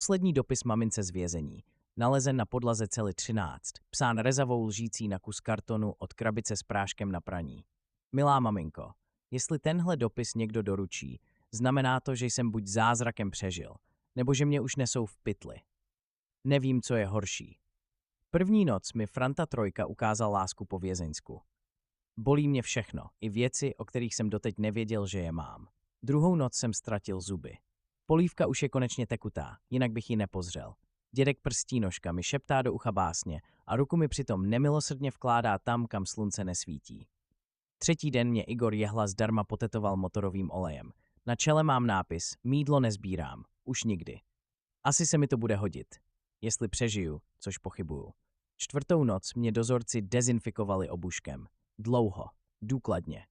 Poslední dopis mamince z vězení. Nalezen na podlaze cely 13. Psán rezavou lžící na kus kartonu od krabice s práškem na praní. Milá maminko, jestli tenhle dopis někdo doručí, znamená to, že jsem buď zázrakem přežil, nebo že mě už nesou v pytli. Nevím, co je horší. První noc mi Franta Trojka ukázal lásku po vězeňsku. Bolí mě všechno, i věci, o kterých jsem doteď nevěděl, že je mám. Druhou noc jsem ztratil zuby. Polívka už je konečně tekutá, jinak bych ji nepozřel. Dědek Prstínožka mi šeptá do ucha básně a ruku mi přitom nemilosrdně vkládá tam, kam slunce nesvítí. Třetí den mě Igor Jehla zdarma potetoval motorovým olejem. Na čele mám nápis Mýdlo nezbírám, už nikdy. Asi se mi to bude hodit, jestli přežiju, což pochybuju. Čtvrtou noc mě dozorci dezinfikovali obuškem. Dlouho, důkladně.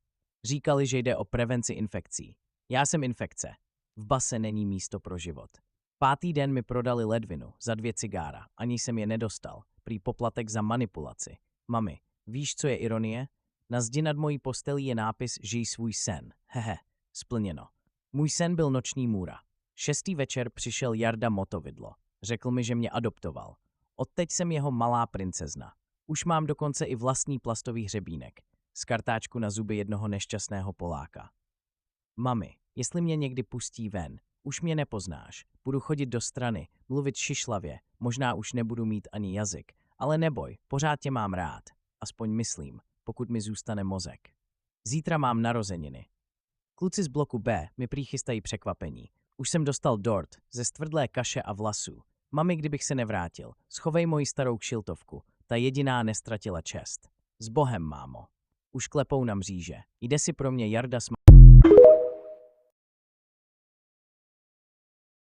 Říkali, že jde o prevenci infekcí. Já jsem infekce. V base není místo pro život. Pátý den mi prodali ledvinu za 2 cigára, ani jsem je nedostal, prý poplatek za manipulaci. Mami, víš, co je ironie? Na zdi nad mojí postelí je nápis Žij svůj sen. Hehe, splněno. Můj sen byl noční můra. 6. večer přišel Jarda Motovidlo. Řekl mi, že mě adoptoval. Odteď jsem jeho malá princezna. Už mám dokonce i vlastní plastový hřebínek. Z kartáčku na zuby jednoho nešťastného Poláka. Mami, jestli mě někdy pustí ven, už mě nepoznáš. Budu chodit do strany, mluvit šišlavě, možná už nebudu mít ani jazyk. Ale neboj, pořád tě mám rád. Aspoň myslím, pokud mi zůstane mozek. Zítra mám narozeniny. Kluci z bloku B mi prý chystají překvapení. Už jsem dostal dort ze stvrdlé kaše a vlasů. Mami, kdybych se nevrátil, schovej moji starou kšiltovku. Ta jediná nestratila čest. S Bohem, mámo. Už klepou na mříže. Jde si pro mě Jarda s